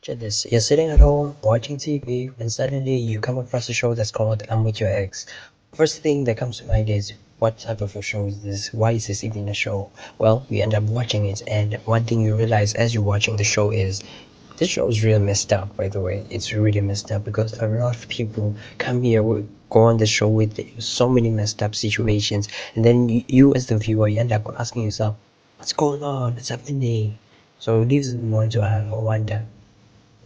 Picture this, you're sitting at home watching TV, and suddenly you come across a show that's called I'm With Your Ex. First thing that comes to mind is, what type of a show is this? Why is this even a show? Well, we end up watching it, and one thing you realize as you're watching the show is this show is really messed up, by the way. It's really messed up because a lot of people come here, go on the show with so many messed up situations, and then you as the viewer, you end up asking yourself, what's going on? What's happening? So it leaves me want to have a wonder.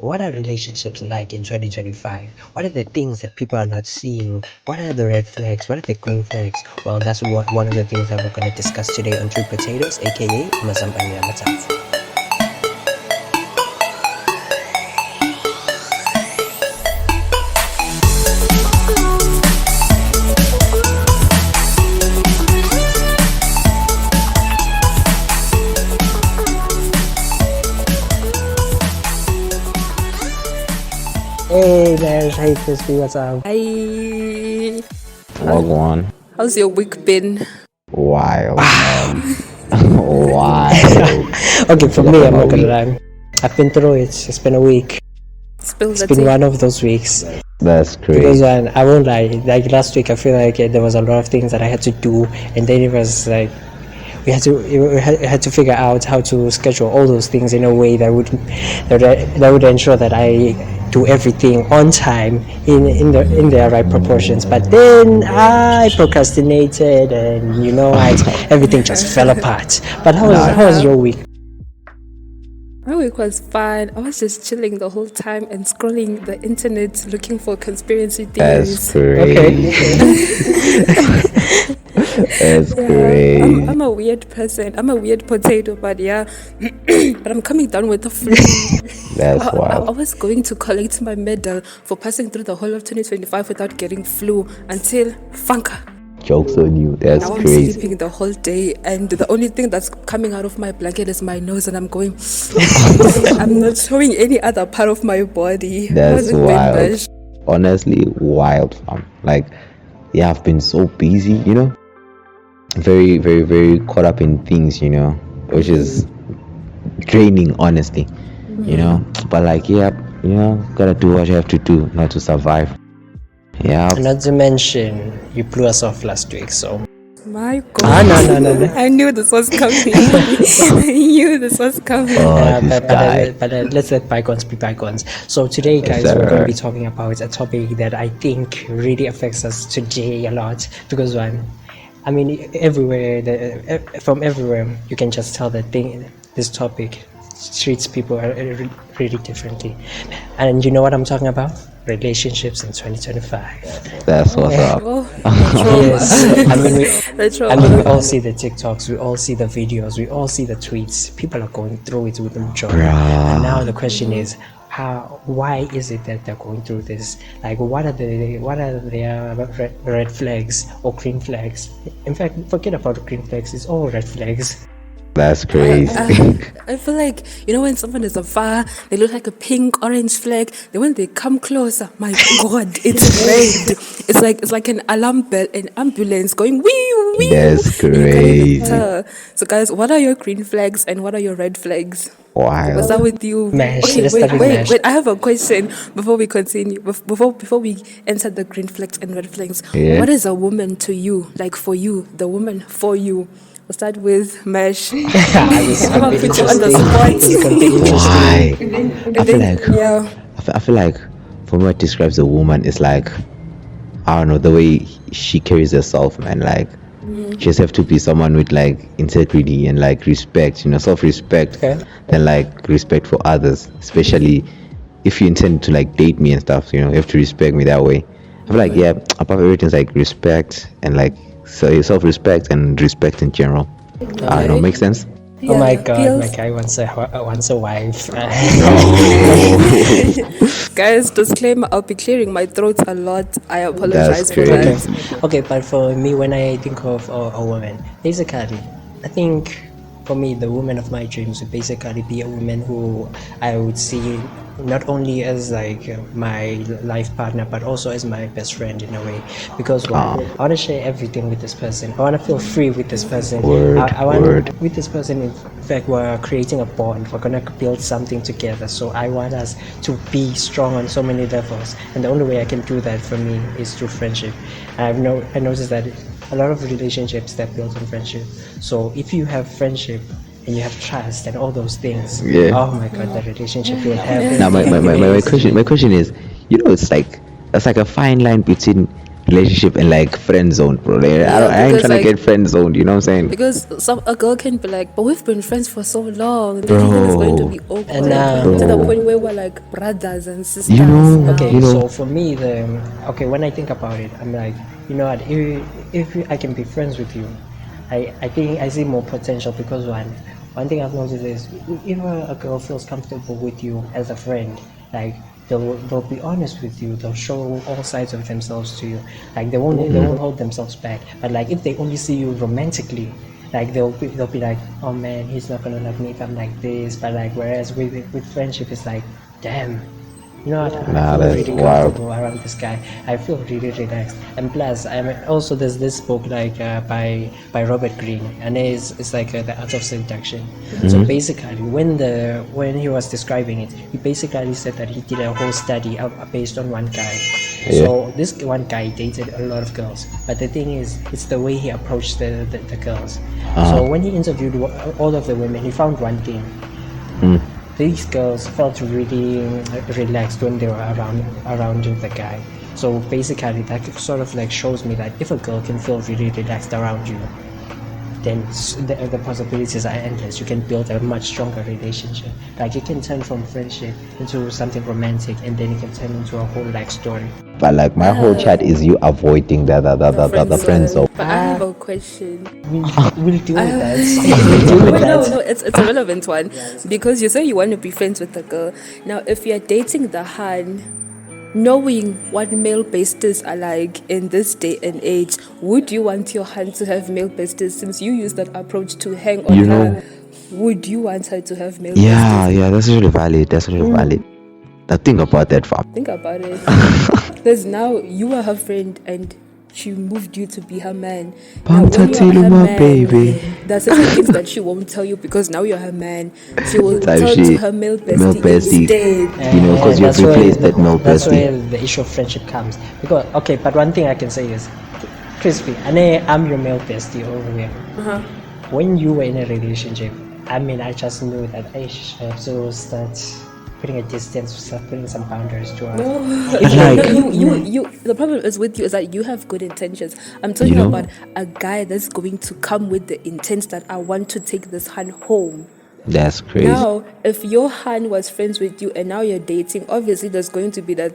What are relationships like in 2025? What are the things that people are not seeing? What are the red flags? What are the green flags? Well, that's one of the things that we're going to discuss today on True Potatoes, aka Masampanya Mataf. Hey there, hey Crispy, what's up? Hi. Wagwan. How's your week been? Wild, man. Wild. Okay, for me, I'm not gonna lie. I've been through it. It's been a week. Spill It's the been tea. one of those weeks. That's Because crazy. I won't lie, like last week, I feel like there was a lot of things that I had to do, and then it was like we had to figure out how to schedule all those things in a way that would ensure that I do everything on time in the right proportions. But then I procrastinated, and everything just fell apart. But how was your week? My week was fine. I was just chilling the whole time and scrolling the internet looking for conspiracy That's theories. crazy. Okay. That's Yeah, crazy. I'm a weird person. I'm a weird potato, but yeah. But I'm coming down with the flu. That's I wild. was going to collect my medal for passing through the whole of 2025 without getting flu until Funka. Jokes on you. That's Now I'm crazy. sleeping the whole day, and the only thing that's coming out of my blanket is my nose, and I'm going. I'm not showing any other part of my body. That's How's it been, wild. Bash? Honestly, wild, fam. Like, yeah, I've been so busy, very, very, very caught up in things, which is draining, honestly, But like, yeah, gotta do what you have to do, not to survive. Yeah, And not to mention, you blew us off last week, so. My God. No. I knew this was coming. I knew this was coming. this guy. But let's let bygones be bygones. So today, guys, sir. we're going to be talking about a topic that I think really affects us today a lot. Because I mean, from everywhere, you can just tell that this topic treats people really differently. And you know what I'm talking about? Relationships in 2025. That's what's up. Oh, trauma. Yes. The trauma. I mean, we all see the TikToks, we all see the videos, we all see the tweets. People are going through it with them joy. And now the question is, why is it that they're going through this? Like, what are their red flags or green flags? In fact, forget about green flags. It's all red flags. That's crazy. I feel like, when someone is afar, they look like a pink, orange flag. Then when they come closer, my God, it's red. It's like an alarm bell, an ambulance going wee wee. That's And you can't even crazy. tell. So guys, what are your green flags and what are your red flags? What's Wild. that with you? Mash. Okay, Let's start with Mash. wait. I have a question before we continue. Before we enter the green flags and red flags. Yeah. What is a woman to you? Like for you, the woman for you. We'll start with Mesh. This I'm could gonna be put you on the interesting. spot. This could be interesting. Why? And I feel then, like yeah. I feel like for me what describes a woman is like, I don't know, the way she carries herself, man. Like, she just have to be someone with like integrity and like respect, self-respect, Okay. and like respect for others, especially if you intend to like date me and stuff. You have to respect me that way. I feel like, yeah, above everything is like respect and like self-respect and respect in general. I don't know, makes sense. Oh my Yeah, God, feels- my guy wants a wife. Guys, disclaimer, I'll be clearing my throat a lot. I apologize That's for crazy. that. Okay, but for me, when I think of a woman, basically, I think for me, the woman of my dreams would basically be a woman who I would see not only as like my life partner, but also as my best friend in a way. Because why? I want to share everything with this person. I want to feel free with this person. I want with this person. In fact, we're creating a bond. We're gonna build something together. So I want us to be strong on so many levels. And the only way I can do that for me is through friendship. I noticed that a lot of relationships that built on friendship. So if you have friendship and you have trust and all those things, Yeah. oh my god, the relationship you will have. Now my question is, it's like a fine line between relationship and like friend zone, bro. Like, I ain't because, trying to like- get friend zoned, you know what I'm saying? Because a girl can be like, but we've been friends for so long. The feeling is going to be awkward And, to the Bro. point where we're like brothers and sisters. You know, now. Okay, You know- so for me, when I think about it, I'm like, you know what, if I can be friends with you, I think I see more potential because one thing I've noticed is if a girl feels comfortable with you as a friend, like they'll be honest with you, they'll show all sides of themselves to you, like they won't hold themselves back. But like if they only see you romantically, like they'll be like, oh man, he's not gonna love me if I'm like this. But like whereas with friendship, it's like, damn. You know what? Nah, I feel that's really wild. comfortable around this guy. I feel really relaxed. And plus, also there's this book like by Robert Greene, and it's like The Art of Seduction. So basically, when he was describing it, he basically said that he did a whole study based on one guy. So this one guy dated a lot of girls, but the thing is, it's the way he approached the girls. So when he interviewed all of the women, he found one thing. These girls felt really relaxed when they were around the guy. So basically, that sort of like shows me that if a girl can feel really relaxed around you, then the possibilities are endless. You can build a much stronger relationship. Like you can turn from friendship into something romantic, and then it can turn into a whole like story. But like my whole chat is you avoiding the friend zone. But I have a question. We'll deal with that. Wait, no, it's a relevant one because you say you want to be friends with the girl. Now, if you're dating the Han, knowing what male besties are like in this day and age, would you want your Han to have male besties? Since you use that approach to hang on You know- her, would you want her to have male Yeah, besties? yeah, that's really valid. That's really valid. Now think about that, fam. Think about it. Because now you are her friend and she moved you to be her man. Now, when Panta you are her Tiluma, man, baby. there's certain things that she won't tell you because now you're her man. She will Time tell she- to her male male bestie, bestie. instead. You know, 'cause you've that's where replaced that male That's bestie. where the issue of friendship comes. Because okay, but one thing I can say is, Crispy, I'm your male bestie over here. When you were in a relationship, I mean, I just knew that I have to start putting a distance, start putting some boundaries to us. Like- you the problem is with you is that you have good intentions. I'm talking You know? about a guy that's going to come with the intent that I want to take this Han home. That's crazy. Now, if your Han was friends with you and now you're dating, obviously there's going to be that.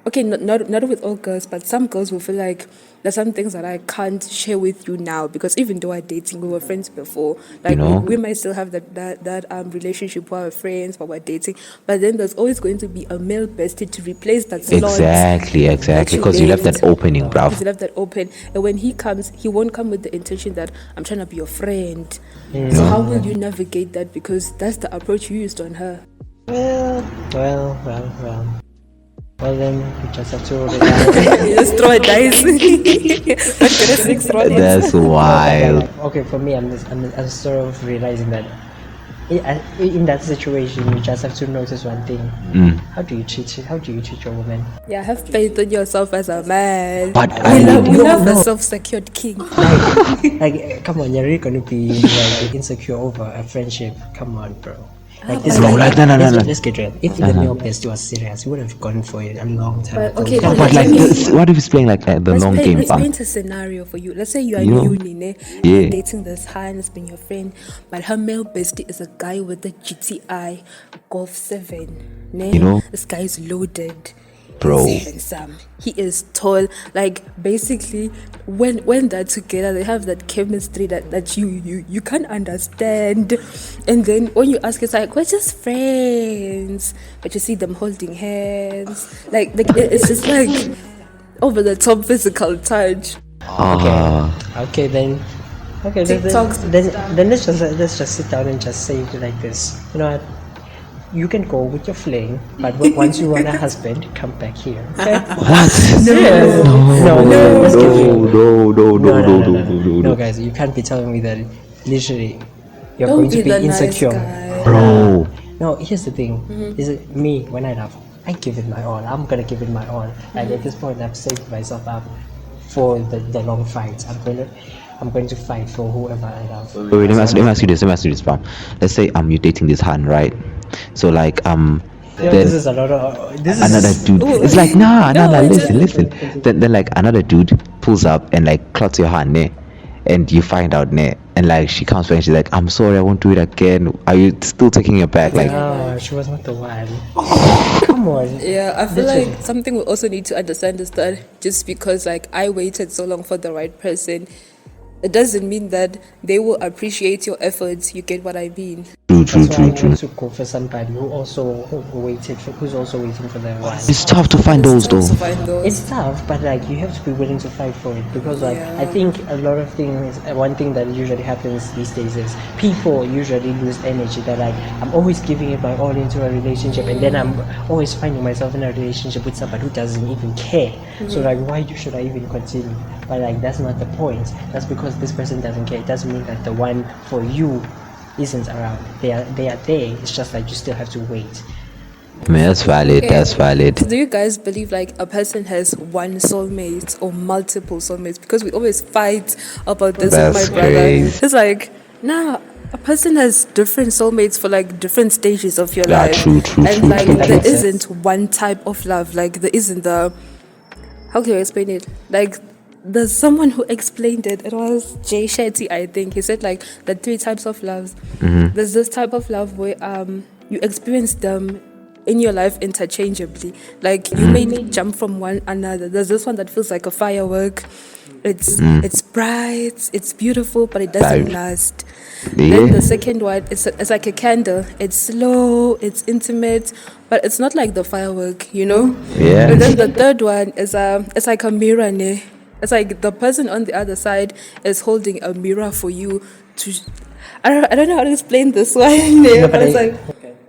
Okay, not with all girls, but some girls will feel like there's some things that I can't share with you now because even though we're dating, we were friends before. Like know? we might still have that relationship where we're friends, but we're dating. But then there's always going to be a male bestie to replace that slot. Exactly, because you left that opening, bruv. Because you left that open, and when he comes, he won't come with the intention that I'm trying to be your friend. So how will you navigate that? Because that's the approach you used on her. Well, then you just have to roll it out. You just throw a dice. But get a 6 roll. That's wild. Okay, for me, I'm sort of realizing that in that situation, you just have to notice one thing. How do you treat your woman? Yeah, have faith in yourself as a man. But we I love, mean, we love a self-secured king. Like, come on, you're really gonna be like insecure over a friendship? Come on, bro. Like this, Bro, like, no. Let's get real. If the male bestie was serious, you would have gone for it a long time But, ago. okay, No, but but like, let me- what if he's playing like the long game, Let's fam? paint a scenario for you. Let's say you are You know? in uni, ne? Yeah. You're dating this Han, has been your friend, but her male bestie is a guy with a GTI Golf 7. Ne? You know? This guy is loaded. Bro. He's handsome. He is tall. Like basically, when they're together, they have that chemistry that you can't understand. And then when you ask, it's like we're just friends, but you see them holding hands. Like it's just like over the top physical touch. Okay, then. Okay, TikToks then let's just sit down and just say it like this. You know what? you can go with your fling, but once you want a husband, come back here. Okay? What? Serious? No, No, let's give you- no. No, guys, you can't be telling me that literally you're Don't going be to be the nice insecure. guy. Bro. No, here's the thing. Is it me when I love? I give it my all. I'm gonna give it my all. Like at this point, I've saved myself up for the long fights. I'm going to fight for whoever I love. Wait, let me ask you this, fam. Let's say you're dating this Han, right? So like Yeah, then this is a lot of this another is dude. Ooh. It's like nah, No, it's listen. Then like another dude pulls up and like clots your hand, ne? And you find out, ne? And like she comes back and she's like, I'm sorry, I won't do it again. Are you still taking it back? Like, no, she was not the one. Come on. Yeah, I feel Literally. like something we also need to understand is that just because like I waited so long for the right person, it doesn't mean that they will appreciate your efforts. You get what I mean? true. That's why I want to go for somebody who's also waiting for the one. It's tough to find those It's tough though. to find those. It's tough, but like you have to be willing to fight for it because like I Yeah. think a lot of things. One thing that usually happens these days is people usually lose energy. They're like, I'm always giving it my all into a relationship, and then I'm always finding myself in a relationship with somebody who doesn't even care. So like, why should I even continue? But like, that's not the point. That's because this person doesn't care. It doesn't mean that the one for you isn't around. They are there. It's just like you still have to wait. I mean, that's valid. That's valid. Do you guys believe like a person has one soulmate or multiple soulmates? Because we always fight about this That's with my brother. crazy. It's like, nah, a person has different soulmates for like different stages of your Yeah, life. true, And like That there makes sense. isn't one type of love. Like there isn't the, how can I explain it? Like there's someone who explained it. It was Jay Shetty, I think. He said like the three types of loves. There's this type of love where you experience them in your life interchangeably. Like you may jump from one another. There's this one that feels like a firework. It's bright, it's beautiful, but it doesn't Right. last. Yeah. Then the second one it's like a candle. It's slow, it's intimate, but it's not like the firework, you know? Yeah. And then the third one is it's like a mirror, ne? It's like the person on the other side is holding a mirror for you to. I don't know how to explain this one, ne? but But it's I- like,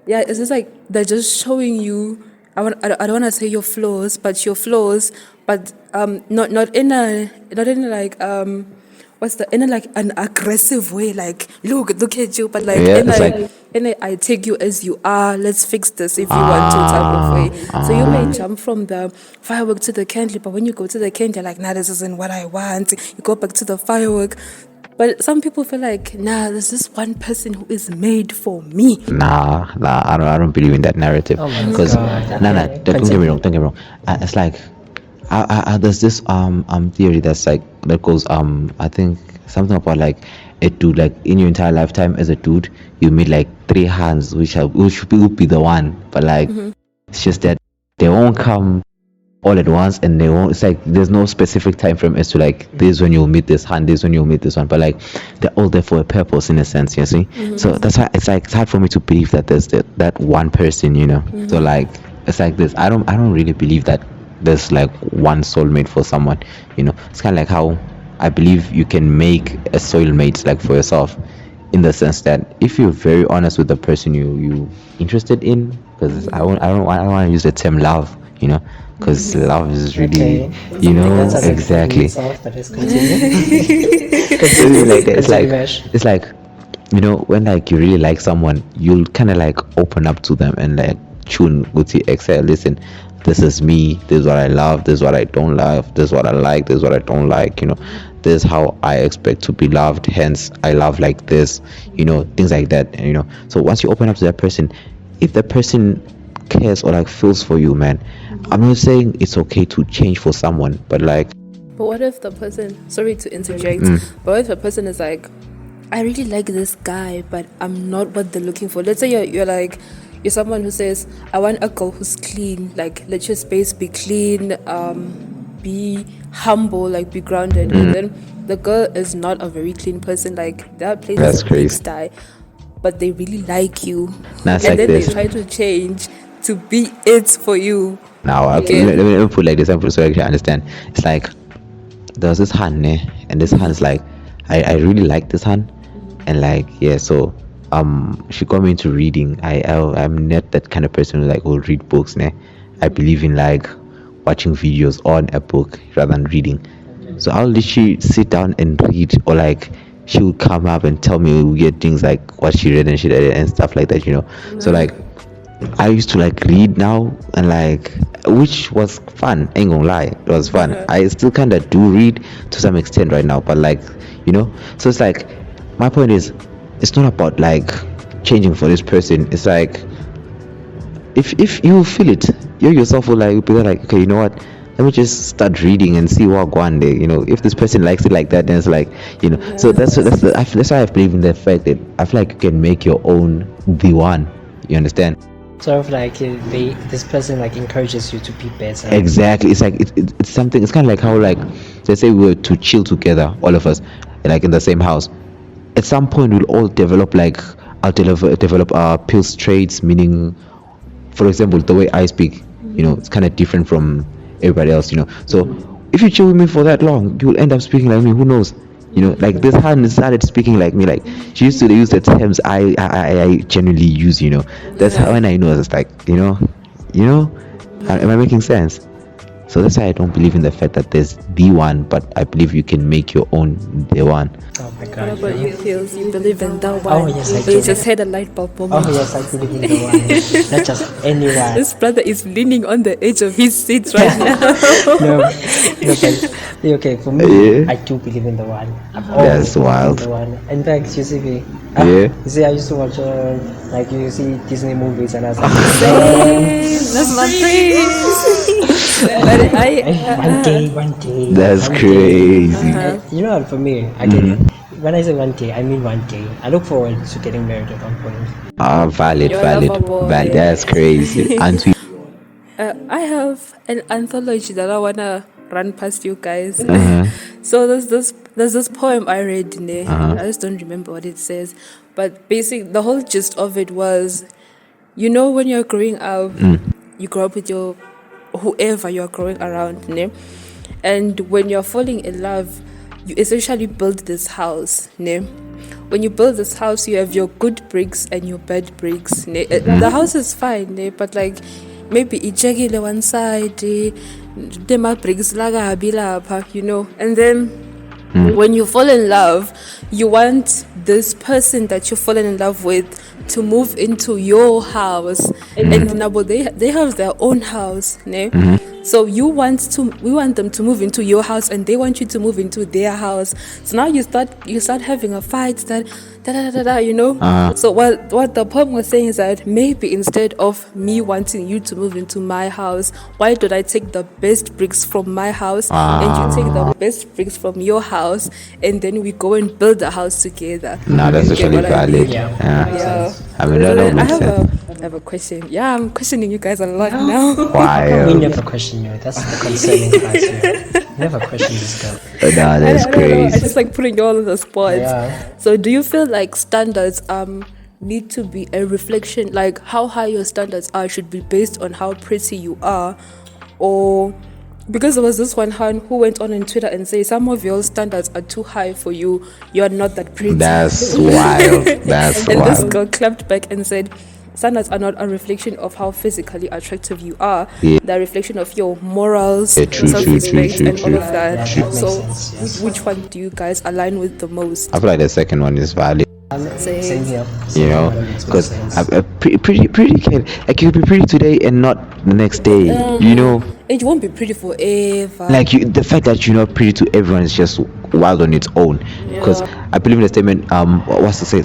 yeah, it's just like they're just showing you. I don't want to say your flaws, but not in a like in a like an aggressive way, like look at you, but like Yeah, in it's a like- in a I take you as you are, let's fix this if you want to type of way. So you may jump from the firework to the candle, but when you go to the candle, you're like, nah, this isn't what I want. You go back to the firework. But some people feel like, nah, there's this one person who is made for me. Nah, I don't believe in that narrative. Oh my Because God. nah, Okay, don't get me wrong. It's like there's this theory that's like that goes I think something about like a dude, like in your entire lifetime as a dude you meet like 3 hands which will be the one, but like it's just that they won't come all at once, and they won't. It's like there's no specific time frame as to like this when you'll meet this hand, this when you'll meet this one, but like they're all there for a purpose in a sense, you see. So that's why it's like it's hard for me to believe that there's that one person, you know. So like it's like this. I don't really believe that there's like one soulmate for someone, you know. It's kind of like how I believe you can make a soulmate like for yourself, in the sense that if you're very honest with the person you interested in, because I don't want to use the term love, you know, because love is really, Okay. you know, That doesn't exactly. mean itself, but let's continue. Continue. Like that. Continue. It's like, you know, when like you really like someone, you'll kind of like open up to them and like tune with the exhale. Listen, this is me. This is what I love. This is what I don't love. This is what I like. This is what I don't like. You know, this is how I expect to be loved. Hence, I love like this. You know, things like that. And, you know, so once you open up to that person, if the person cares or like feels for you, man, I'm not saying it's okay to change for someone, but like, But what if the person, sorry to interject, but what if a person is like, I really like this guy, but I'm not what they're looking for? Let's say you're someone who says, I want a girl who's clean, like let your space be clean, be humble, like be grounded. And then the girl is not a very clean person, like that place That's is a crazy. pigsty, but they really like you. That's and like then this. they try to change to be it for you. now Okay. let me put like this example so I can understand. It's like there's this hand, and this hand is like, I really like this hand, and like yeah, so she got me into reading. I'm not that kind of person who like will read books. Ne? I believe in like watching videos on a book rather than reading. So I'll literally sit down and read, or like she would come up and tell me weird things like what she read and shit and stuff like that, you know. So like I used to like read now, and like, which was fun. Ain't gonna lie, it was fun. I still kind of do read to some extent right now, but like, you know. So it's like, my point is, it's not about like changing for this person. It's like, if you feel it, you yourself will like be like, okay, you know what? Let me just start reading and see what one day, you know. If this person likes it like that, then it's like, you know. So that's why I believe in the fact that I feel like you can make your own the one. You understand? Sort of like this person like encourages you to be better. Exactly. It's like it's something. It's kind of like how, like, let's say we were to chill together, all of us, like in the same house. At some point, we'll all develop like I'll develop our pills traits. Meaning, for example, the way I speak, you know, it's kind of different from everybody else, you know. So if you chill with me for that long, you'll end up speaking like me. Who knows? You know, like this hand started speaking like me. Like she used to use the terms I genuinely use. You know, that's how when I know it's like, you know. Am I making sense? So that's why I don't believe in the fact that there's the one, but I believe you can make your own the one. Oh my What god. about you, Phils? You believe in the one? Oh, yes, I Or you do. just had a light bulb moment. Oh yes, I believe in the one. Not just anyone. This brother is leaning on the edge of his seat right now. No, okay. For me, Yeah. I do believe in the one. I've That's always believed wild. in the one. In fact, you see me. Yeah. You see, I used to watch like you see Disney movies, and I was like, That's my dream. But one day. That's one day. crazy. You know what? For me, I get it. When I say one day, I mean one day. I look forward to getting married at one point. Ah, valid. You're a lover boy. That's crazy. And we I have an anthology that I wanna run past you guys. So there's this poem I read in there. I just don't remember what it says, but basically the whole gist of it was, you know, when you're growing up, you grow up with your whoever you're growing around, ne? And when you're falling in love, you essentially build this house, ne? When you build this house, you have your good bricks and your bad bricks, ne? The house is fine, ne? But like maybe ijegile one side, dema bricks laga lapha, you know. And then when you fall in love, you want this person that you're falling in love with to move into your house, and now they have their own house, ne? So we want them to move into your house, and they want you to move into their house. So now you start having a fight that you know. So what the poem was saying is that maybe instead of me wanting you to move into my house, why don't I take the best bricks from my house and you take the best bricks from your house, and then we go and build a house together. no, that's You get actually what I mean? valid. Yeah. I mean, that makes sense. I have a question. Yeah, I'm questioning you guys a lot now. We Wild. never question you. That's the concerning part here. Never question this girl. No, that's I don't know. I crazy. just like putting you all on the spot. Yeah. So do you feel like standards need to be a reflection, like how high your standards are should be based on how pretty you are? Or because there was this one Han who went on Twitter and said some of your standards are too high for you, you are not that pretty. That's wild. That's And this wild. girl clapped back and said, standards are not a reflection of how physically attractive you are. Yeah. They're a reflection of your morals, Yeah, true, self-respect, true, and all true. of that. Yeah, that makes So, sense, yes. which one do you guys align with the most? I feel like the second one is valid. Same here. You know, Makes because sense. a pretty can, like, you can be pretty today and not the next day. You know, It won't be pretty forever. like the fact that you're not pretty to everyone is just wild on its own. Because I believe in the statement, what's the say?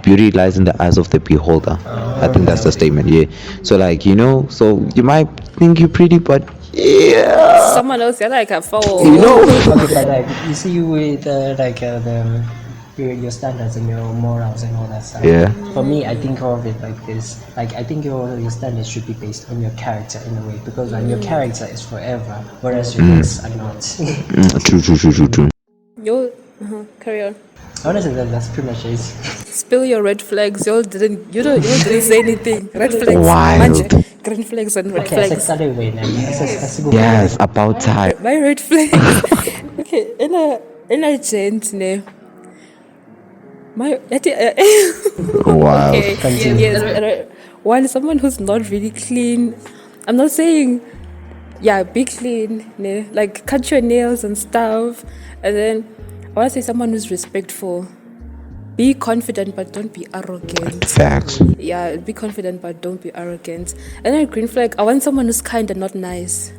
Beauty lies in the eyes of the beholder. I think that's the statement. Yeah. So like, you know, so you might think you're pretty, but yeah, Someone else, you're like a foul. you know. Okay, but like you see you with your standards and your morals and all that stuff. Yeah. For me, I think of it like this. Like I think your standards should be based on your character in a way, because like, your character is forever, whereas your looks are not. True. Yo, carry on. Honestly, that's pretty much it. Spill your red flags. You didn't say anything. Red flags. Wild. Manje. Green flags and red Okay, I flags. said away now. That's a good Yes, about time. My red flags. Okay, in a gent ne. My Wow. okay, yes. While someone who's not really clean, I'm not saying, yeah, be clean, like cut your nails and stuff. And then I want to say someone who's respectful. Be confident, but don't be arrogant. Facts. Yeah, be confident, but don't be arrogant. And then green flag, I want someone who's kind and not nice.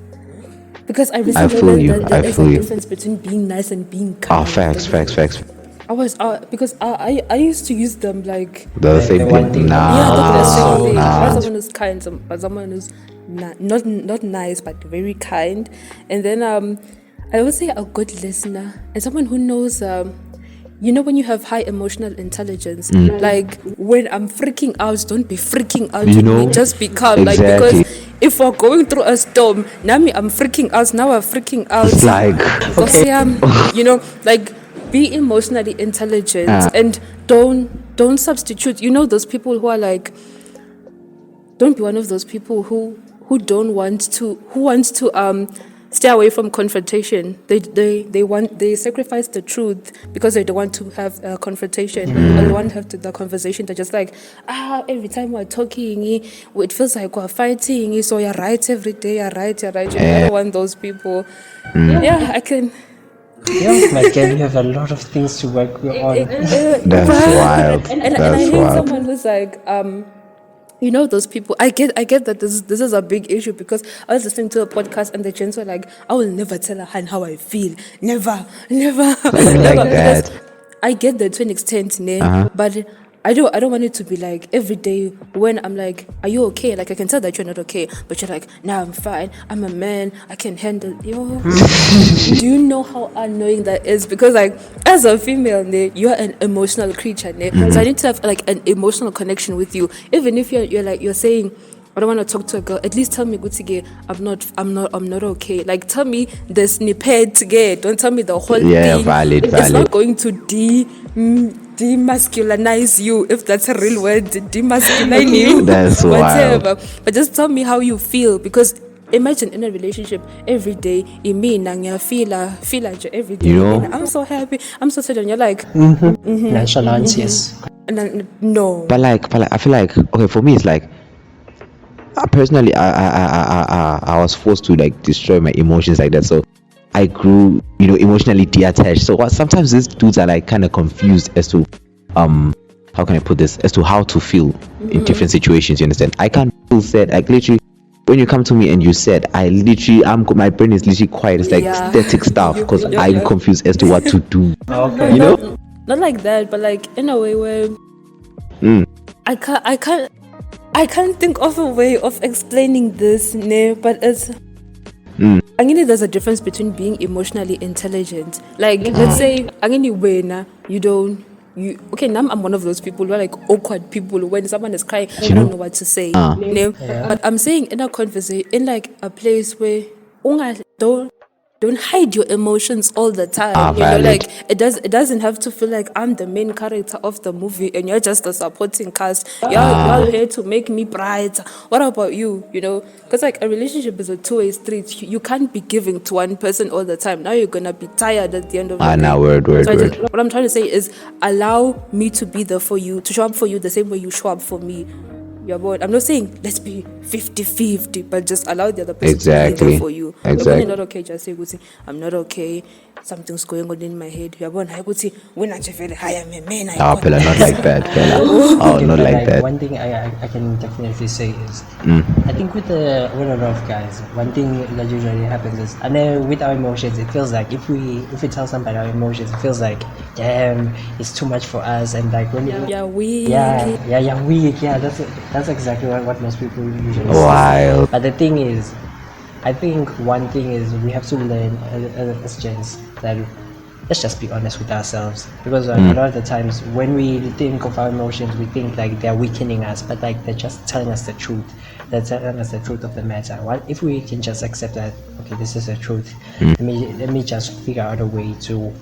Because I recently feel learned you, that I there's feel a you. difference between being nice and being Ah, kind. facts. I was because I used to use them like The same one thing. thing. yeah, that's the same thing. I Nah. want someone who's kind, someone who's not nice but very kind. And then I would say a good listener and someone who knows you know when you have high emotional intelligence, like when I'm freaking out, don't be freaking out You with know? me. Just be calm. Like Exactly. because if we're going through a storm, Nami, I'm freaking out. Now I'm freaking out. It's like, Because you know, like be emotionally intelligent Ah. and don't substitute. You know those people who are like, don't be one of those people who wants to stay away from confrontation. They sacrifice the truth because they don't want to have a confrontation. Or they want to have the conversation. They're just like, every time we're talking, it feels like we're fighting. So you're right every day. You're right. I don't want those people. Yeah, I can. Yeah, my girl, you have a lot of things to work on. that's wild. And I That's hate wild. someone who's like, you know those people. I get that this is a big issue because I was listening to a podcast and the gents were like, I will never tell a Han how I feel. Never. like Because that. I get that to an extent, but I don't want it to be like every day when I'm like, are you okay? Like I can tell that you're not okay, but you're like, nah, I'm fine. I'm a man. I can handle you. Do you know how annoying that is? Because like as a female, you're an emotional creature, so I need to have like an emotional connection with you. Even if you're saying, I don't want to talk to a girl. At least tell me, Gutige, I'm not okay. Like tell me the snippet, don't tell me the whole Yeah, thing. valid. It's not going to demasculinize you, if that's a real word. Demasculine you, That's whatever. But just tell me how you feel, because imagine in a relationship every day, feel every day. You know? I'm so happy, I'm so sad, and you're like, Nonchalance, yes. no. But I feel like, okay, for me it's like, personally, I was forced to like destroy my emotions like that. So I grew, emotionally detached. So sometimes these dudes are like kind of confused as to, how can I put this? As to how to feel in different situations. You understand? I can't feel sad. Like literally, when you come to me and you said, my brain is literally quiet. It's like static stuff because I'm confused as to what to do. Okay. You know? Not like that, but like in a way where I can't think of a way of explaining this, but it's I think there's a difference between being emotionally intelligent. Like let's say now I'm one of those people who are like awkward people. When someone is crying, I don't know what to say. But I'm saying in a conversation, in like a place where don't hide your emotions all the time. Valid. Like it doesn't have to feel like I'm the main character of the movie and you're just a supporting cast. You're here to make me bright. What about you? Because like a relationship is a two-way street. You can't be giving to one person all the time. Now you're gonna be tired at the end of the day. Now word. What I'm trying to say is allow me to be there for you, to show up for you the same way you show up for me. I'm not saying let's be 50-50, but just allow the other person to be Exactly. there for you. Exactly. When you're not okay, just say, I'm not okay. Something's going on in my head. When I feel I am a man. Pella, not like that, Pella. Oh, Okay, not but like that. One thing I can definitely say is, I think with a lot of guys, one thing that usually happens is, and then with our emotions, it feels like if we tell somebody our emotions, it feels like, damn, it's too much for us, and like when Yeah, weak. yeah, weak. Yeah, that's exactly what most people usually say. Wild. But the thing is, I think one thing is we have to learn as gents that let's just be honest with ourselves, because a lot of the times when we think of our emotions, we think like they're weakening us, but like they're just telling us the truth. They're telling us the truth of the matter. What if we can just accept that? Okay, this is the truth. Let me just figure out a way to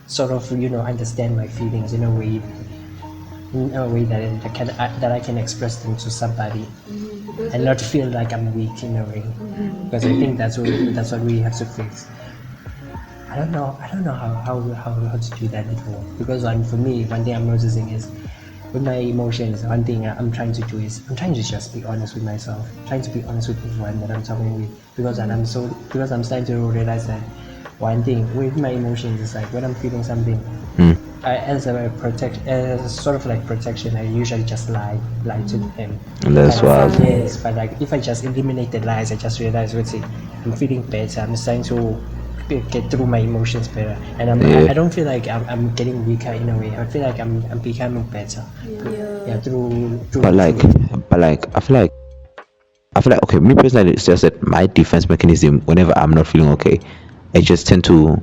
sort of understand my feelings in a way that I can express them to somebody, and not feel like I'm weak in a way. Because I think that's what we have to fix. I don't know how to do that before. Because for me, one thing I'm noticing is with my emotions, one thing I'm trying to do is I'm trying to just be honest with myself, trying to be honest with everyone that I'm talking with. Because I'm starting to realize that one thing with my emotions is like when I'm feeling something, as as sort of like protection, I usually just lie to him. That's wild. Yes, but like if I just eliminate the lies, I just realize, what's it? I'm feeling better. I'm starting to get through my emotions better, and I don't feel like I'm getting weaker in a way. I feel like I'm becoming better. Yeah, through. But like, I feel like okay. Me personally, it's just that my defense mechanism. Whenever I'm not feeling okay, I just tend to,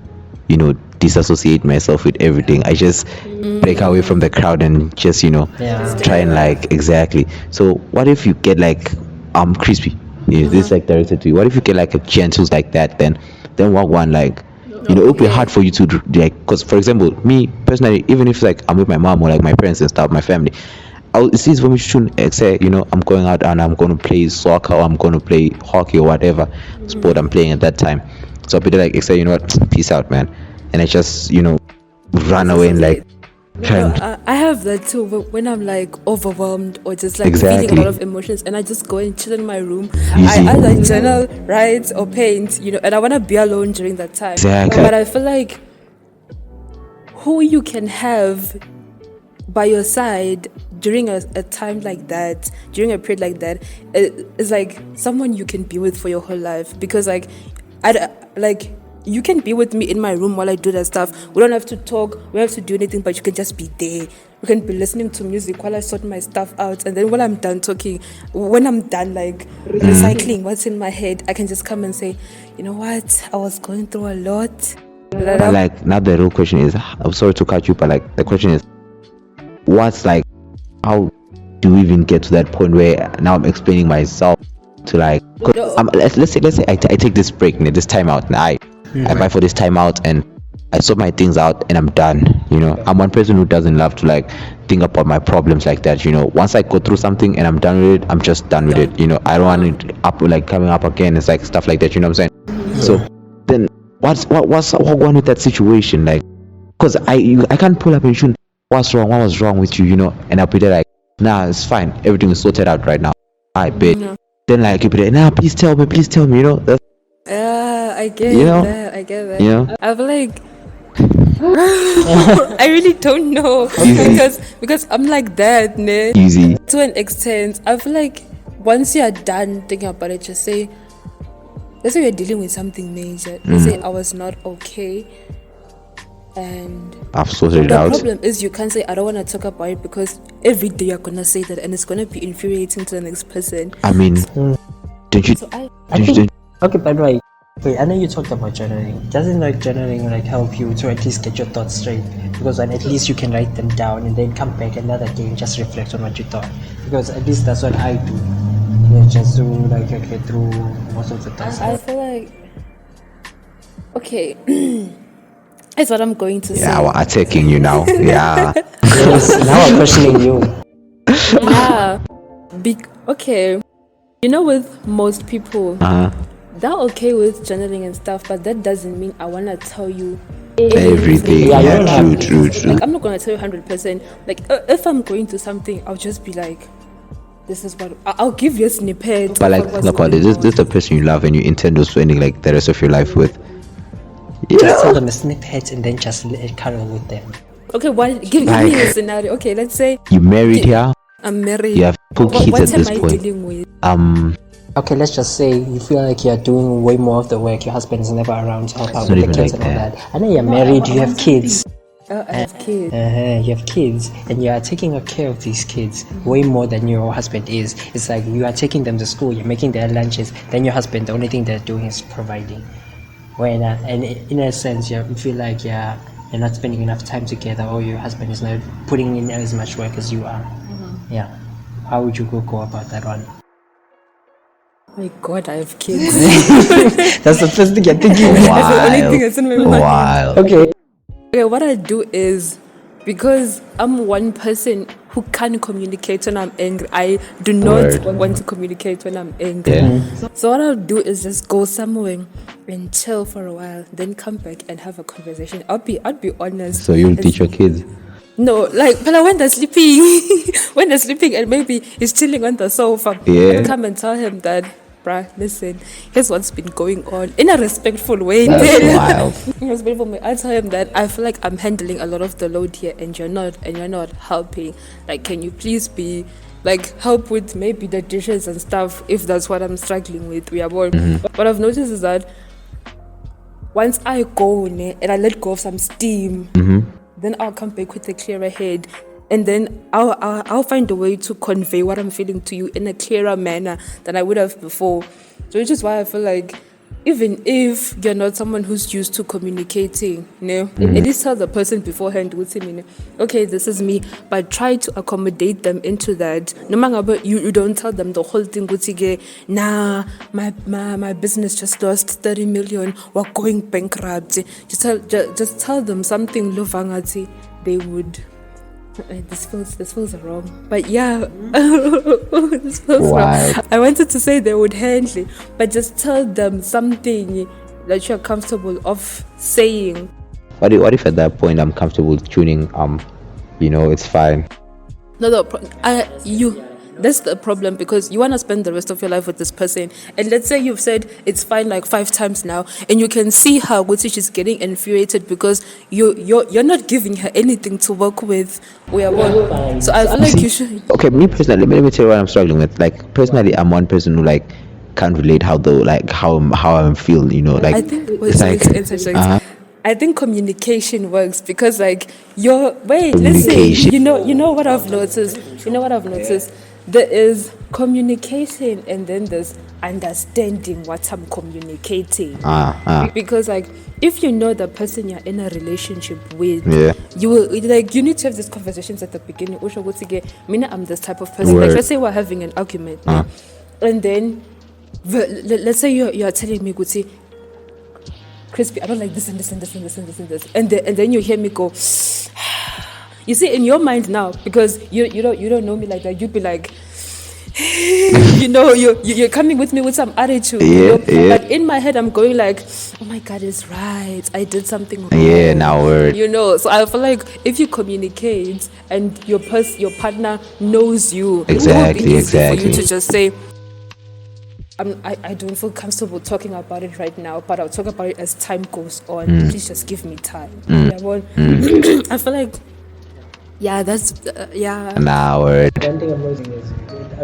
disassociate myself with everything. I just break away from the crowd and just, Yeah. try and like exactly. So what if you get like crispy? Is this like directed to you? What if you get like a gent who's like that? Then what one like? It'll be hard for you to like, because for example, me personally, even if like I'm with my mom or like my parents and stuff, my family, it's easy for me to say, I'm going out and I'm going to play soccer or I'm going to play hockey or whatever sport I'm playing at that time. So I'll be like, say, you know what, peace out, man. And I just, run away and like try No, and I have that too. But when I'm like overwhelmed or just like Exactly. feeling a lot of emotions, and I just go and chill in my room. Easy. I like journal, write, or paint, and I want to be alone during that time. Exactly. But I feel like who you can have by your side during a time like that, during a period like that, is like someone you can be with for your whole life. Because like, like you can be with me in my room while I do that stuff. We don't have to talk, we don't have to do anything, but you can just be there. You can be listening to music while I sort my stuff out, and then when I'm done talking, when I'm done like recycling what's in my head, I can just come and say, you know what, I was going through a lot. But like now the real question is, I'm sorry to cut you, but like the question is, what's like, how do we even get to that point where now I'm explaining myself to like, 'cause let's say I take this break, this time out, and I buy for this time out and I sort my things out and I'm done. I'm one person who doesn't love to like think about my problems like that. Once I go through something and I'm done with it, I'm just done with it. I don't want it up like coming up again. It's like stuff like that. You know what I'm saying? So then what's going with that situation? Like, because I can't pull up and shoot. What's wrong? What was wrong with you? And I'll be there like, nah, it's fine. Everything is sorted out right now. I bet. Then like you be there, nah, please tell me. That's, I get You know? that. I get that. You know? I'm like, I really don't know because I'm like that, ne? easy. To an extent. I feel like once you're done thinking about it, just say, let's say you're dealing with something major. Let's say I was not okay, and I've sorted it the out. problem is you can't say I don't want to talk about it, because every day you're gonna say that and it's gonna be infuriating to the next person. I mean, don't you? So I Okay, but right. Wait, I know you talked about journaling. Doesn't like journaling like help you to at least get your thoughts straight? Because then at least you can write them down and then come back another day and just reflect on what you thought. Because at least that's what I do. Just to like get through most of the thoughts. I feel like, okay, that's what I'm going to Yeah, say. we're attacking you now. Yeah. Yes, now I'm questioning you. Yeah. Okay. With most people, they're okay with journaling and stuff, but that doesn't mean I want to tell you Everything. Yeah, you Yeah, don't true, have true. Like, I'm not going to tell you 100%. Like, if I'm going to something, I'll just be like, this is what I'll give you a snippet. But like, of what's think about it. going This is the person you love and you intend on spending like the rest of your life with. Just tell them a snippet and then just carry on with them. on. Okay, give me Like- a scenario. Okay, let's say You married here. I'm married. You have two kids what at am this I point. dealing with? Okay, let's just say you feel like you're doing way more of the work. Your husband is never around to help out It's with not the even kids like and all that. that. I know you're married, you have kids. I have kids. You have kids, and you are taking care of these kids way more than your husband is. It's like you are taking them to school, you're making their lunches. Then your husband, the only thing they're doing is providing. And in a sense, you feel like you're not spending enough time together, or your husband is not putting in as much work as you are. Yeah. How would you go about that one? My God, I have kids. That's the first thing you're thinking. That's the only thing that's in my mind. Wild. Okay. Okay, what I do is because I'm one person who can't communicate when I'm angry. I do not Word. want to communicate when I'm angry. Yeah. So what I'll do is just go somewhere and chill for a while, then come back and have a conversation. I'll be honest. So you'll and teach your kids. No, like, but when they're sleeping, when they're sleeping and maybe he's chilling on the sofa, Yeah. I'll come and tell him that, bruh, listen, here's what's been going on in a respectful way. That's wild. In a respectful way. I tell him that I feel like I'm handling a lot of the load here and you're not helping. Like, can you please be like help with maybe the dishes and stuff if that's what I'm struggling with. We are born. What I've noticed is that once I go and I let go of some steam, then I'll come back with a clearer head, and then I'll find a way to convey what I'm feeling to you in a clearer manner than I would have before. So which is why I feel like even if you're not someone who's used to communicating, at least tell the person beforehand with him, okay, this is me, but try to accommodate them into that. No matter you don't tell them the whole thing. Nah, my business just lost 30 million. We're going bankrupt. Just tell them something. Lovangati, they would. This feels wrong, but yeah, this feels Wild. wrong. I wanted to say they would handle it, but just tell them something that you're comfortable of saying. What if at that point I'm comfortable tuning it's fine. That's the problem, because you want to spend the rest of your life with this person, and let's say you've said it's fine like 5 times now, and you can see how she's getting infuriated because you're not giving her anything to work with. So I feel like you should. Okay, me personally, let me tell you what I'm struggling with. Like personally, I'm one person who like can't relate how I'm feel. Like I think it's like I think communication works because like listen, Communication. you know what I've noticed. There is communication and then there's understanding what I'm communicating. Because like if you know the person you're in a relationship with, you will you need to have these conversations at the beginning. I'm this type of person. Like let's say we're having an argument, and then let's say you're telling me, Guti, Crispy, I don't like this and this and this and this and this and this, and then you hear me go. You see, in your mind now, because you don't know me like that, you'd be like, you're coming with me with some attitude. But in my head, I'm going like, oh my God, it's right. I did something wrong. Yeah, now word. So I feel like if you communicate and your partner knows you, Exactly. it will be easy for you to just say, I don't feel comfortable talking about it right now, but I'll talk about it as time goes on. Please just give me time. I feel like, that's. Nah, word. One thing I'm noticing is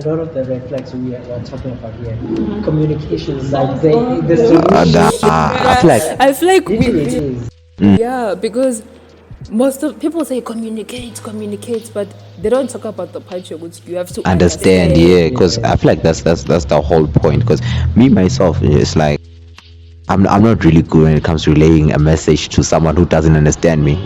a lot of the red flags we are talking about here. Communication is like the solution. I feel like Literally it is. Yeah, because most of people say communicate, but they don't talk about the part you have to understand. Yeah, because I feel like that's the whole point. Because me myself, it's like I'm not really good when it comes to relaying a message to someone who doesn't understand me.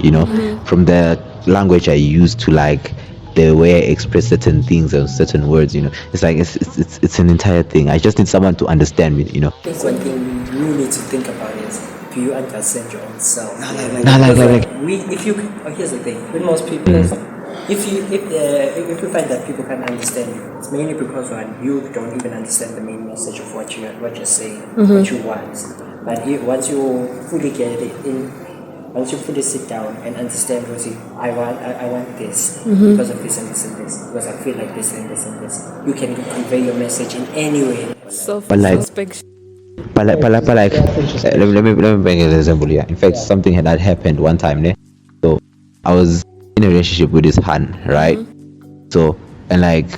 From the language I use to like the way I express certain things and certain words. It's like it's an entire thing. I just need someone to understand me. I think one thing you need to think about is, do you understand your own self? Here's the thing with most people, if you find that people can't understand you, it's mainly because you don't even understand the main message of what you're saying, what you want. But once you fully get it in, once you fully sit down and understand I want this because of this and this and this, because I feel like this and this and this, you can convey your message in any way. Self-respect. But like, let me bring an example here. In fact, something that happened one time. So I was in a relationship with this Han, right? So and like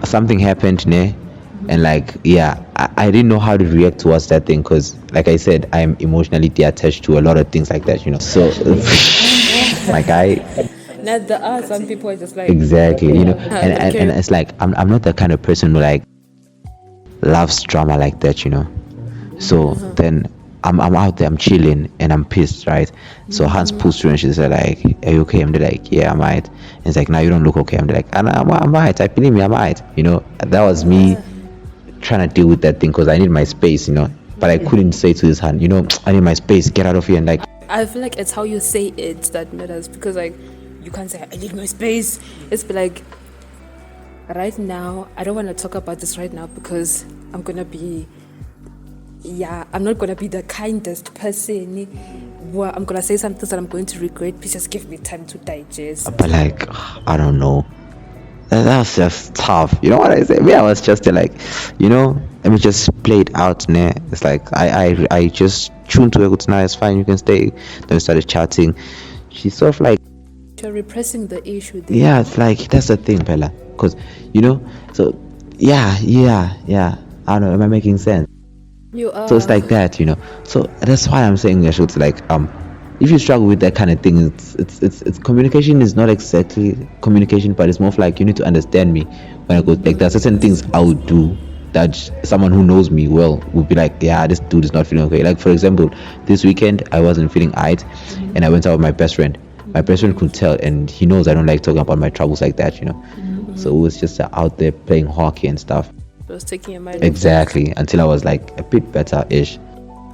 something happened, and like I didn't know how to react towards that thing because, like I said, I'm emotionally attached to a lot of things like that, So my guy. Now there are some people are just like Exactly, and it's like I'm not the kind of person who like loves drama like that, So then I'm out there, I'm chilling, and I'm pissed, right? So Hans pulls through and she's like, "Are you okay?" I'm like, "Yeah, I'm alright." And it's like, "Now you don't look okay." I'm like, "I'm alright. I believe me, I'm alright." That was me trying to deal with that thing because I need my space, But I couldn't say to this hand, I need my space. Get out of here. And like, I feel like it's how you say it that matters, because like you can't say I need my space. It's be like, right now, I don't want to talk about this right now because I'm not gonna be the kindest person. Well, I'm gonna say something that I'm going to regret. Please just give me time to digest. But like, I don't know. That was just tough. You know what I say? Me, I was just like, let me just play it out. Nah. It's like I just tuned to her. It's nice, fine, you can stay. Then we started chatting. She's sort of like, You're repressing the issue. There. yeah, it's like that's the thing, Bella. Because so yeah. I don't know. Am I making sense? You are. So it's like that, So that's why I'm saying, Yashu, it's like if you struggle with that kind of thing, it's communication is not exactly communication, but it's more of like you need to understand me when I go like there are certain things I would do that someone who knows me well would be like, yeah, this dude is not feeling okay. Like for example, this weekend I wasn't feeling aight, and I went out with my best friend. My best friend could tell, and he knows I don't like talking about my troubles like that, So it was just out there playing hockey and stuff. It was taking a mind. Exactly, until I was like a bit better-ish.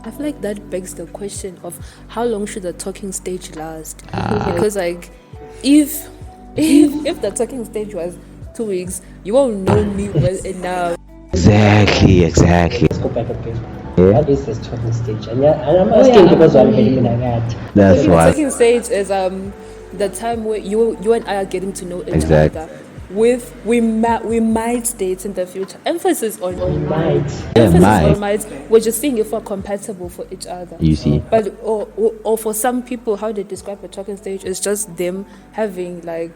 I feel like that begs the question of how long should the talking stage last? Because like, if the talking stage was 2 weeks, you won't know me well enough. Exactly. Let's go back a bit. Yeah. What is this talking stage? And I'm asking because I'm believing like that. That's The why. talking stage is the time where you and I are getting to know each Exactly. other. We might date in the future. Emphasis on Might. Yeah, emphasis might. on might. We're just seeing if we're compatible for each other. You see. But or for some people, how they describe a talking stage is just them having like,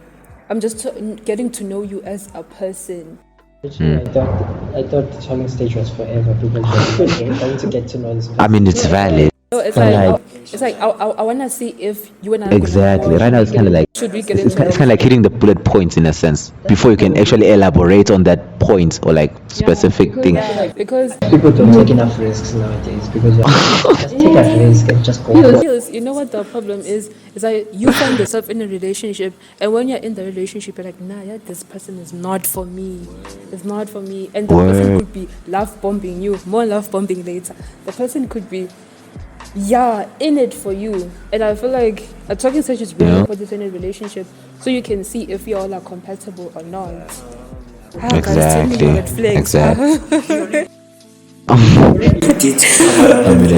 I'm just getting to know you as a person. Actually, I thought the talking stage was forever because we're going to get to know this person. I mean, it's valid. So it's But like, like- it's like I want to see if you and I are Exactly. gonna, Right now, it's kind of like should we get it's into kind of like hitting the bullet points in a sense before you can actually elaborate on that point or like specific thing. yeah, because People don't take enough risks nowadays because just take a risk and just go for it. Yes, you know what the problem is like you find yourself in a relationship, and when you're in the relationship, you're like, nah, yeah, this person is not for me. It's not for me. And the person Word. could be love bombing you, more love bombing later. The person could be, in it for you. And I feel like a talking stage is really Yeah. important in a relationship, so you can see if you all are compatible or not. Guys, tell me Exactly. your red flags. Exactly. At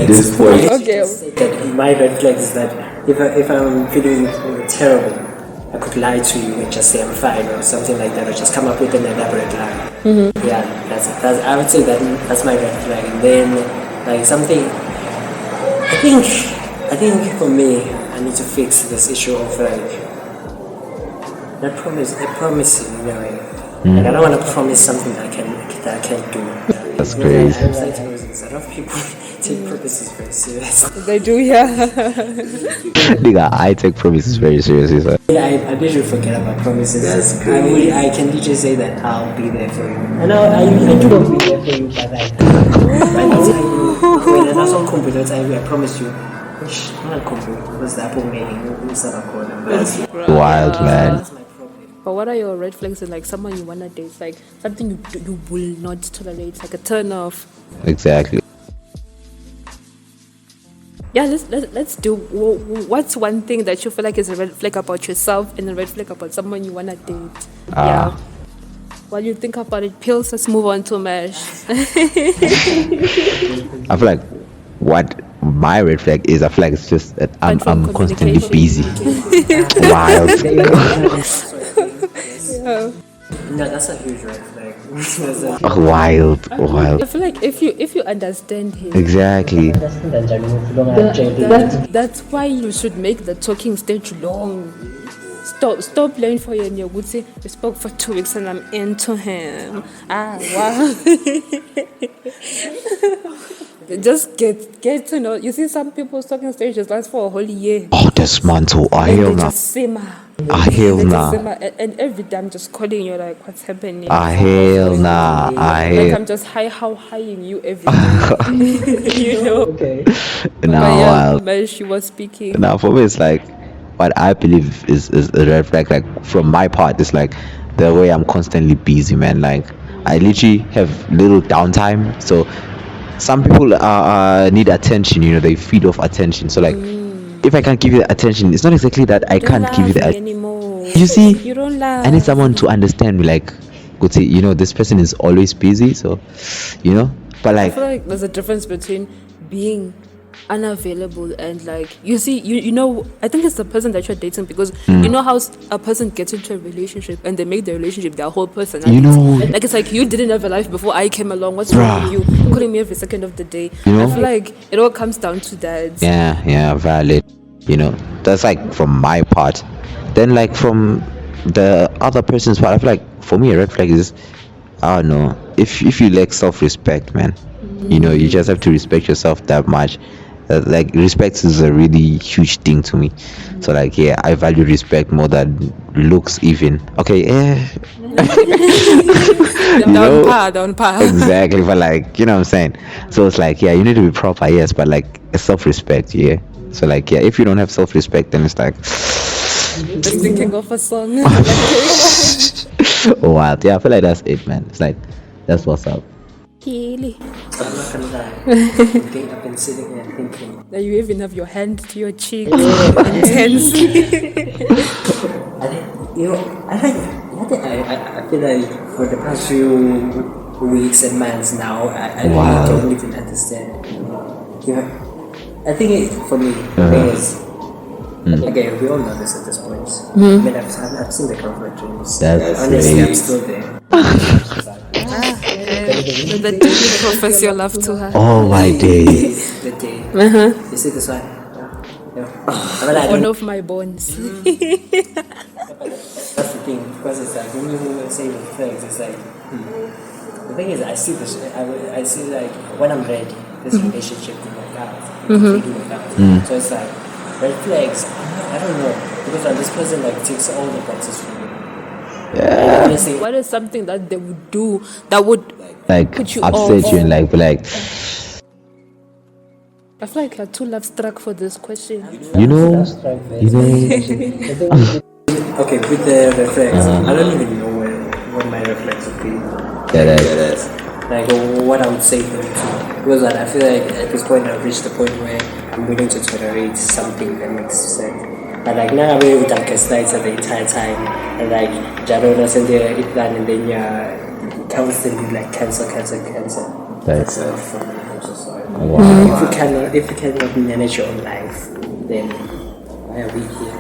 this point. Okay. That my red flag is that if I'm feeling terrible, I could lie to you and just say I'm fine or something like that, or just come up with an elaborate lie. Yeah, that's I would say that's my red flag. And then like something, I think for me, I need to fix this issue of like not promising in a way. Like I don't want to promise something that I can't do. That's You know, crazy. I'm saying to Moses, a lot of people take promises very serious. They do, yeah. Nigga, I take promises very seriously. So. I literally forget about promises. I can literally say that I'll be there for you. And I do not be there for you, but like, when I don't complete I promise you. I'm not complete because the apple meaning is not a corner. Wild, man. That's my problem. But what are your red flags in like someone you wanna date? Like something you will not tolerate, like a turn off. Exactly. Yeah, let's do. What's one thing that you feel like is a red flag about yourself and a red flag about someone you wanna date? Yeah. While you think about it, pills. Let's move on to Mesh. I feel like what my red flag is, I feel like it's just that I'm Control constantly busy. communication. Wild. No, that's a huge red flag. That's a Wild. I feel like if you understand him, Exactly. that's why you should make the talking stage long. Stop playing for you and you would say we spoke for 2 weeks and I'm into him. Wow. Just get to know. You see, some people's talking stages last for a whole year. Oh, this man too. I And hell they nah. just simmer. I hell They just nah. simmer. And every day I'm just calling you like, what's happening? I hell nah. I Like hell. I'm just high-ing you every day. You know. Okay. Nah, But yeah, wild. but she was speaking. Now for me it's like what I believe is a red flag. Like from my part, it's like the way I'm constantly busy, man. Like I literally have little downtime. So some people need attention. They feed off attention. So like if I can't give you the attention, it's not exactly that I Don't can't give you love the me anymore. You see, You don't laugh. I need someone to understand me. Like, go say, this person is always busy. So, but I like, feel like there's a difference between being unavailable and like you know I think it's the person that you're dating because you know how a person gets into a relationship and they make the relationship their whole personality. Like it's like you didn't have a life before I came along. What's wrong with you? You're calling me every second of the day. I feel like it all comes down to that. yeah, valid. That's like from my part. Then like from the other person's part, I feel like for me a red flag is, I don't know, if you lack self-respect, man. You just have to respect yourself that much. Like respect is a really huge thing to me. So like yeah, I value respect more than looks even. Okay, Down par. exactly, but like what I'm saying. So it's like yeah, you need to be proper, yes, but like self-respect, yeah. So like yeah, if you don't have self-respect, then it's like Just thinking of a song. wild. Yeah, I feel like that's it, man. It's like that's what's up. Keely. I'm not gonna lie. I've been sitting here thinking. That you even have your hand to your cheek. Intense. I feel like for the past few weeks and months now, I Wow. don't even understand. I think for me, the thing is, okay, we all know this at this point. I mean, I've seen the comfort dreams. That's Honestly, great. I'm still there. The day you profess your love to her. Oh my days. The day. You see this one? I mean, I One don't of my bones. That's the thing, because it's like when you say red flags, it's like the thing is I see this. I see like when I'm ready, this relationship could work out. It could really work out. So it's like red flags. I don't know because this person like ticks all the boxes for me. Yeah. Honestly, What is something that they would do that would Like put you upset off? you and like be like I feel like you're too love struck for this question. you know okay, with the red flags, I don't even know what my red flags would be. Like what I would say for it to. Because I feel like at this point I've reached the point where I'm willing to tolerate something that makes sense. But like now I'm with them gaslights the entire time and like Jadona send the plan and then you're constantly like cancel. That's not for me. I'm so sorry. wow. If you cannot manage your own life, then why are we here?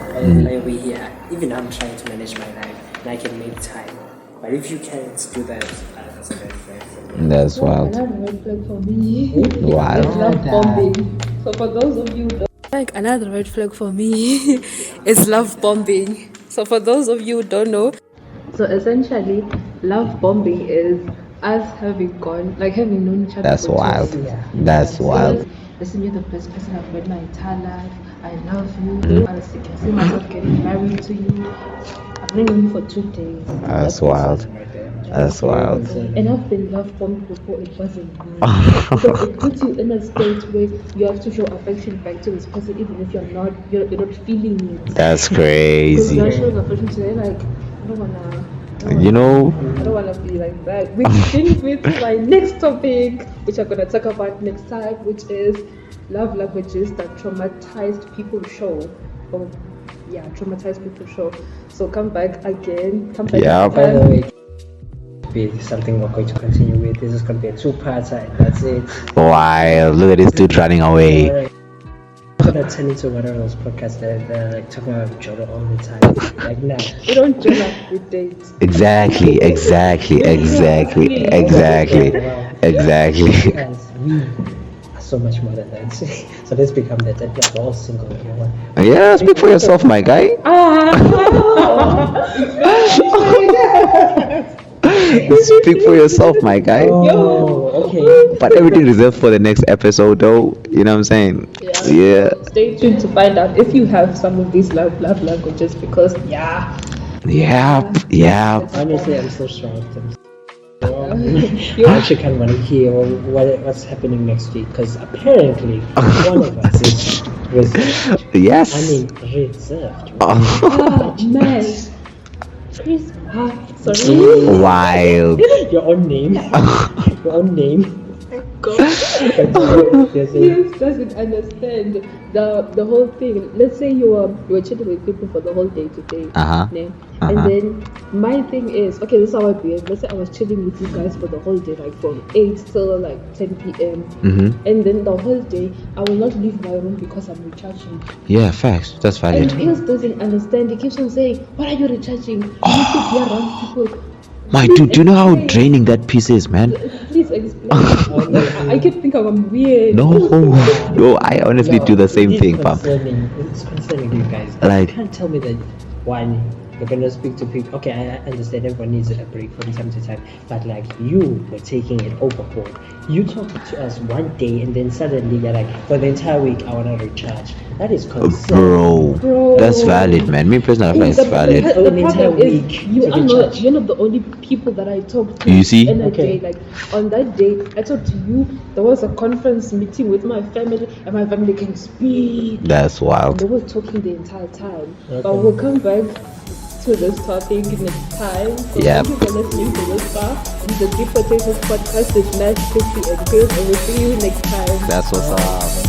Why are we here? Even I'm trying to manage my life and I can make time. But if you can't do that, that's a red flag for me. That's wild. Another red flag for me Wild. is love bombing. So for those of you that Like another red flag for me is love bombing. So for those of you who don't know, so essentially love bombing is us having known each other. That's for wild. 2 years. That's wild. Listen, you're the best person I've met my entire life. I love you. I can see myself getting married to you. I've known you for 2 days. That's wild. That's wild. And I've been love bombed before it wasn't me. So it puts you in a state where you have to show affection back to this person even if you're not feeling it. That's Because crazy. you're showing affection today, like I don't wanna You I know, don't wanna be like that. Which brings me to my next topic, which I'm gonna talk about next time, which is love languages that traumatized people show. Or traumatized people show. So come back again. Yeah. By the way, be something we're going to continue with. This is going to be a 2-parter and that's it. wild. Look at this dude running away. I'm going to turn into one of those podcasts that are like talking about each other all the time. Like now. We don't join up with dates. Exactly. Guys, we are so much more than that. So let's become that. We're all single. Yeah, speak for yourself, my guy. Speak for yourself, my guy. Oh, okay. But everything reserved for the next episode, though. You know what I'm saying? Yeah. Stay tuned to find out if you have some of these love languages because Yep. Honestly, I'm so shocked. I actually kind of want to hear what's happening next week because apparently one of us is reserved. Yes. I mean, reserved. man. Sorry. Wild. Your own name. Your own name. God. Yes, He doesn't understand the whole thing. Let's say you were chilling with people for the whole day today. Uh-huh. Yeah? Uh-huh. And then my thing is, okay, this is how I behave. Let's say I was chilling with you guys for the whole day, like from 8 till like 10 p.m. Mm-hmm. And then the whole day, I will not leave my room because I'm recharging. Yeah, facts. That's And valid. Pills doesn't understand. He keeps on saying, "What are you recharging? You need to be around people." My dude, do you know how draining that piece is, man? Please explain. I keep thinking I'm weird. No, I honestly do the same thing, fam. It's concerning you guys. Like- You can't tell me that one, you're gonna speak to people. Okay, I understand everyone needs a break from time to time, but like you were taking it overboard. You talked to us one day and then suddenly you're like, for the entire week I wanna recharge. That is concerning. Bro, that's valid, man. Me personally, I feel like it's valid. The An entire problem is week you to are not recharge. you're not the only people that I talk to. You see? In a Okay. day, like on that day, I talked to you. There was a conference meeting with my family, and my family can speak. That's They wild. were talking the entire time. Okay. But we'll come back to this topic next time. So Yep. thank you for listening to this far. This is the Deep Potatoes podcast with Nash, Chrissy, and Chris, and we'll see you next time. That's what's up.